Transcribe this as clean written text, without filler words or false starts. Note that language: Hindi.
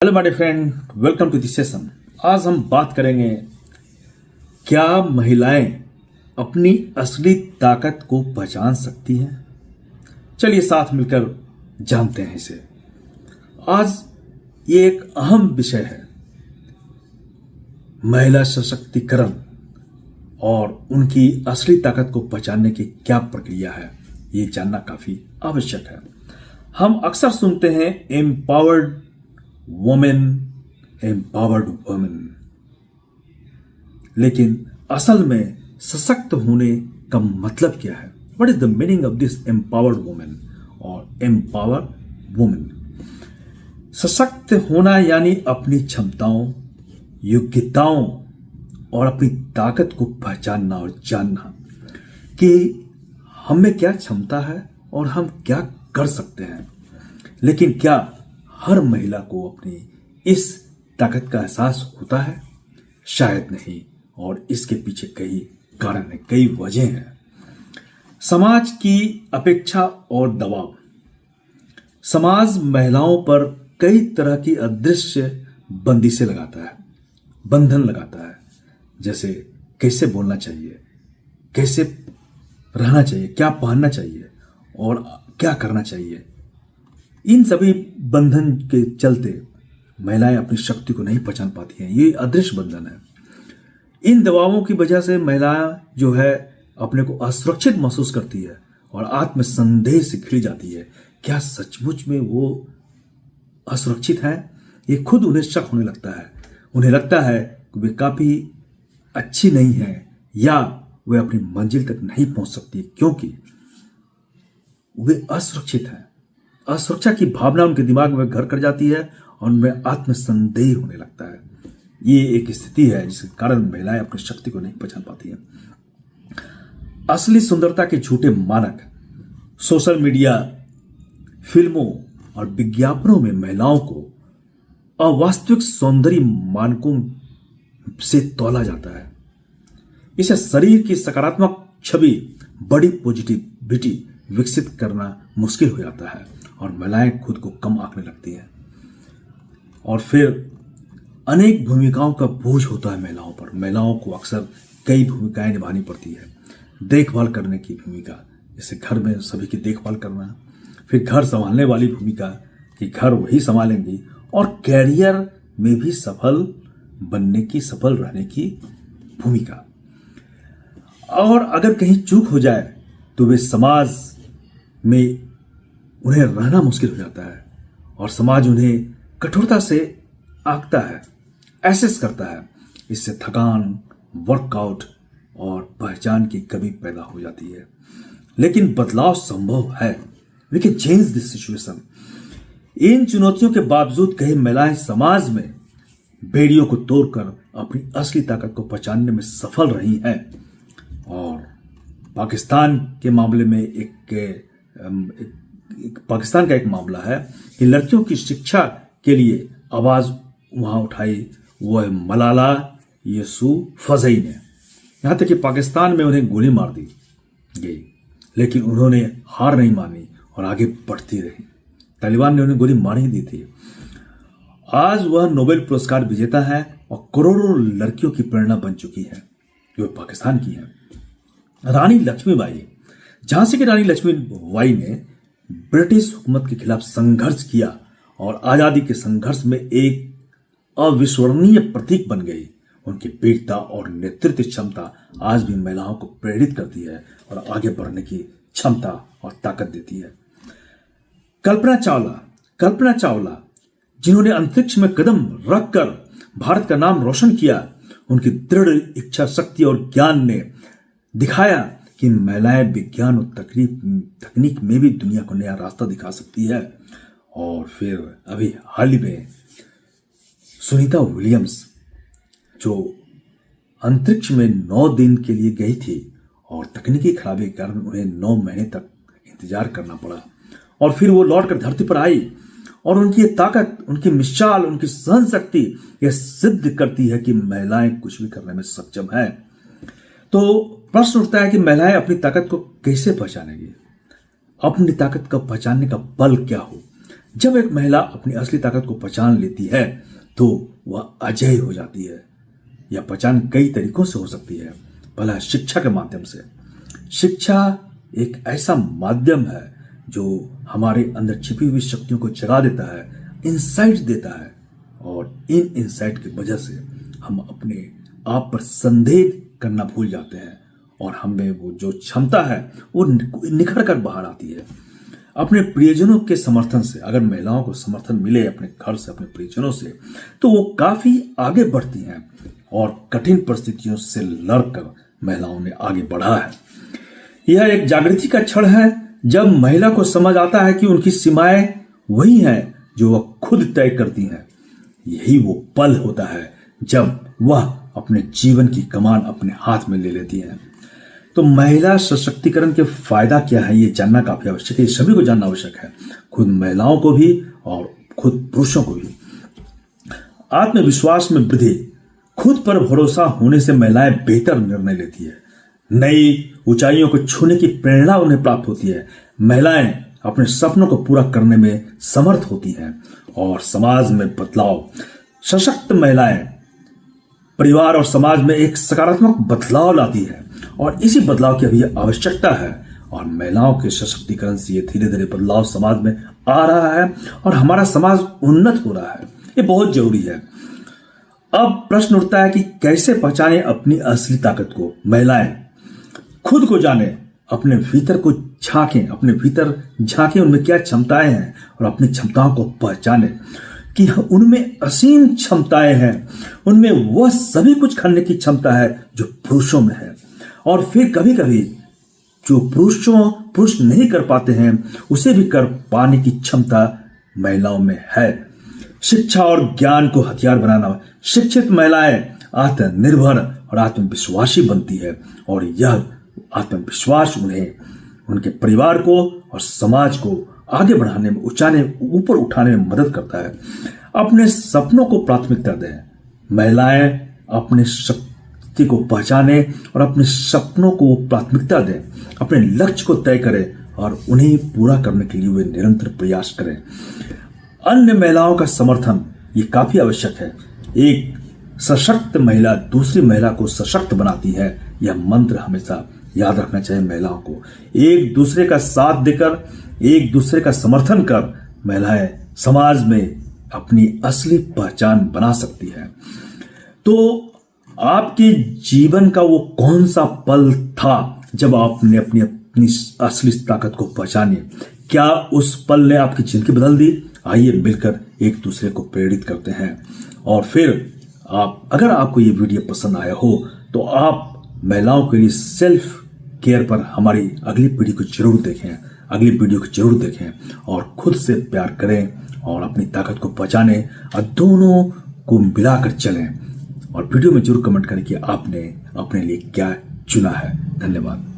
Hello my friend, welcome to this session. आज हम बात करेंगे क्या महिलाएं अपनी असली ताकत को पहचान सकती हैं। चलिए साथ मिलकर जानते हैं इसे। आज ये एक अहम विषय है, महिला सशक्तिकरण और उनकी असली ताकत को पहचानने की क्या प्रक्रिया है, ये जानना काफी आवश्यक है। हम अक्सर सुनते हैं एम्पावर्ड वुमेन, एम्पावर्ड वुमेन, लेकिन असल में सशक्त होने का मतलब क्या है? What is the meaning of this empowered women और एम्पावर्ड वुमेन? सशक्त होना यानी अपनी क्षमताओं, योग्यताओं और अपनी ताकत को पहचानना और जानना कि हमें क्या क्षमता है और हम क्या कर सकते हैं। लेकिन क्या हर महिला को अपनी इस ताकत का एहसास होता है? शायद नहीं, और इसके पीछे कई कारण हैं, कई वजह हैं। समाज की अपेक्षा और दबाव। समाज महिलाओं पर कई तरह की अदृश्य बंदिशें लगाता है, बंधन लगाता है। जैसे कैसे बोलना चाहिए, कैसे रहना चाहिए, क्या पहनना चाहिए और क्या करना चाहिए। इन सभी बंधन के चलते महिलाएं अपनी शक्ति को नहीं पहचान पाती हैं। ये अदृश्य बंधन है। इन दबावों की वजह से महिला जो है अपने को असुरक्षित महसूस करती है और आत्मसंदेह से घिर जाती है। क्या सचमुच में वो असुरक्षित है? ये खुद उन्हें शक होने लगता है। उन्हें लगता है कि वे काफी अच्छी नहीं है या वे अपनी मंजिल तक नहीं पहुंच सकती क्योंकि वे असुरक्षित हैं। असुरक्षा की भावना उनके दिमाग में घर कर जाती है और उनमें आत्मसंदेह होने लगता है। ये एक स्थिति है जिसके कारण महिलाएं अपनी शक्ति को नहीं पहचान पाती हैं। असली सुंदरता के झूठे मानक। सोशल मीडिया, फिल्मों और विज्ञापनों में महिलाओं को अवास्तविक सौंदर्य मानकों से तौला जाता है। इसे शरीर की सकारात्मक छवि, बड़ी पॉजिटिविटी विकसित करना मुश्किल हो जाता है और महिलाएं खुद को कम आंकने लगती हैं। और फिर अनेक भूमिकाओं का बोझ होता है महिलाओं पर। महिलाओं को अक्सर कई भूमिकाएं निभानी पड़ती है। देखभाल करने की भूमिका, जैसे घर में सभी की देखभाल करना, फिर घर संभालने वाली भूमिका कि घर वही संभालेंगी, और कैरियर में भी सफल बनने की, सफल रहने की भूमिका। और अगर कहीं चूक हो जाए तो वे समाज में उन्हें रहना मुश्किल हो जाता है और समाज उन्हें कठोरता से आंकता है, एसेस करता है। इससे थकान, वर्कआउट और पहचान की कमी पैदा हो जाती है। लेकिन बदलाव संभव है। We can change this situation. इन चुनौतियों के बावजूद कई महिलाएं समाज में बेड़ियों को तोड़कर अपनी असली ताकत को पहचानने में सफल रही हैं। और पाकिस्तान के मामले में पाकिस्तान का एक मामला है कि लड़कियों की शिक्षा के लिए आवाज वहां उठाई वो है मलाला यूसुफजई ने। यहां तक कि पाकिस्तान में उन्हें गोली मार दी गई, लेकिन उन्होंने हार नहीं मानी और आगे बढ़ती रही। तालिबान ने उन्हें गोली मार ही दी थी। आज वह नोबेल पुरस्कार विजेता है और करोड़ों लड़कियों की प्रेरणा बन चुकी है जो पाकिस्तान की है। रानी लक्ष्मीबाई, झांसी की रानी लक्ष्मीबाई ने ब्रिटिश हुकूमत के खिलाफ संघर्ष किया और आजादी के संघर्ष में एक अविस्मरणीय प्रतीक बन गई। उनकी वीरता और नेतृत्व क्षमता आज भी महिलाओं को प्रेरित करती है और आगे बढ़ने की क्षमता और ताकत देती है। कल्पना चावला जिन्होंने अंतरिक्ष में कदम रखकर भारत का नाम रोशन किया, उनकी दृढ़ इच्छा शक्ति और ज्ञान ने दिखाया कि महिलाएं विज्ञान और तकनीक में भी दुनिया को नया रास्ता दिखा सकती है। और फिर अभी हाल ही में सुनीता विलियम्स जो अंतरिक्ष में 9 दिन के लिए गई थी और तकनीकी खराबी के कारण उन्हें 9 महीने तक इंतजार करना पड़ा, और फिर वो लौटकर धरती पर आई और उनकी ताकत, उनकी मिसाल, उनकी सहन शक्ति यह सिद्ध करती है कि महिलाएं कुछ भी करने में सक्षम है। तो प्रश्न उठता है कि महिलाएं अपनी ताकत को कैसे पहचानेंगी? अपनी ताकत को पहचानने का बल क्या हो? जब एक महिला अपनी असली ताकत को पहचान लेती है तो वह अजेय हो जाती है। यह पहचान कई तरीकों से हो सकती है। पहला है शिक्षा के माध्यम से। शिक्षा एक ऐसा माध्यम है जो हमारे अंदर छिपी हुई शक्तियों को जगा देता है, इंसाइट देता है, और इन इंसाइट की वजह से हम अपने आप पर संदेह करना भूल जाते हैं और हमें वो जो क्षमता है वो निखर कर बाहर आती है। अपने प्रियजनों के समर्थन से, अगर महिलाओं को समर्थन मिले अपने घर से, अपने प्रियजनों से, तो वो काफी आगे बढ़ती हैं और कठिन परिस्थितियों से लड़कर महिलाओं ने आगे बढ़ा है। यह एक जागृति का क्षण है जब महिला को समझ आता है कि उनकी सीमाएं वही हैं जो वह खुद तय करती हैं। यही वो पल होता है जब वह अपने जीवन की कमान अपने हाथ में ले लेती हैं। तो महिला सशक्तिकरण के फायदा क्या है, ये जानना काफी आवश्यक है। ये सभी को जानना आवश्यक है, खुद महिलाओं को भी और खुद पुरुषों को भी। आत्मविश्वास में वृद्धि। खुद पर भरोसा होने से महिलाएं बेहतर निर्णय लेती है। नई ऊंचाइयों को छूने की प्रेरणा उन्हें प्राप्त होती है। महिलाएं अपने सपनों को पूरा करने में समर्थ होती हैं और समाज में बदलाव। सशक्त महिलाएं परिवार और समाज में एक सकारात्मक बदलाव लाती है और इसी बदलाव की अभी आवश्यकता है। और महिलाओं के सशक्तिकरण से ये धीरे धीरे बदलाव समाज में आ रहा है और हमारा समाज उन्नत हो रहा है। ये बहुत जरूरी है। अब प्रश्न उठता है कि कैसे पहचाने अपनी असली ताकत को। महिलाएं खुद को जाने, अपने भीतर को झांकें, अपने भीतर झांकें उनमें क्या क्षमताएं हैं और अपनी क्षमताओं को पहचाने कि उनमें असीम क्षमताएं हैं। उनमें वह सभी कुछ करने की क्षमता है जो पुरुषों में है। और फिर कभी कभी जो पुरुष नहीं कर पाते हैं उसे भी कर पाने की क्षमता महिलाओं में है। शिक्षा और ज्ञान को हथियार बनाना। शिक्षित महिलाएं आत्मनिर्भर और आत्मविश्वासी बनती है और यह आत्मविश्वास उन्हें उनके परिवार को और समाज को आगे बढ़ाने में, ऊपर उठाने में मदद करता है। अपने सपनों को प्राथमिकता दें। महिलाएं अपने शक्ति को पहचाने और अपने सपनों को प्राथमिकता दें। अपने लक्ष्य को तय करें और उन्हें पूरा करने के लिए वे निरंतर प्रयास करें। अन्य महिलाओं का समर्थन ये काफी आवश्यक है। एक सशक्त महिला दूसरी महिला को सशक्त बनाती है। यह मंत्र हमेशा याद रखना चाहिए महिलाओं को। एक दूसरे का साथ देकर, एक दूसरे का समर्थन कर महिलाएं समाज में अपनी असली पहचान बना सकती है। तो आपके जीवन का वो कौन सा पल था जब आपने अपनी असली ताकत को पहचानी? क्या उस पल ने आपकी जिंदगी बदल दी? आइए मिलकर एक दूसरे को प्रेरित करते हैं। और फिर अगर आपको ये वीडियो पसंद आया हो तो आप महिलाओं के लिए सेल्फ केयर पर हमारी अगली वीडियो को जरूर देखें और खुद से प्यार करें और अपनी ताकत को पहचानें और दोनों को मिलाकर चलें। और वीडियो में जरूर कमेंट करें कि आपने अपने लिए क्या चुना है। धन्यवाद।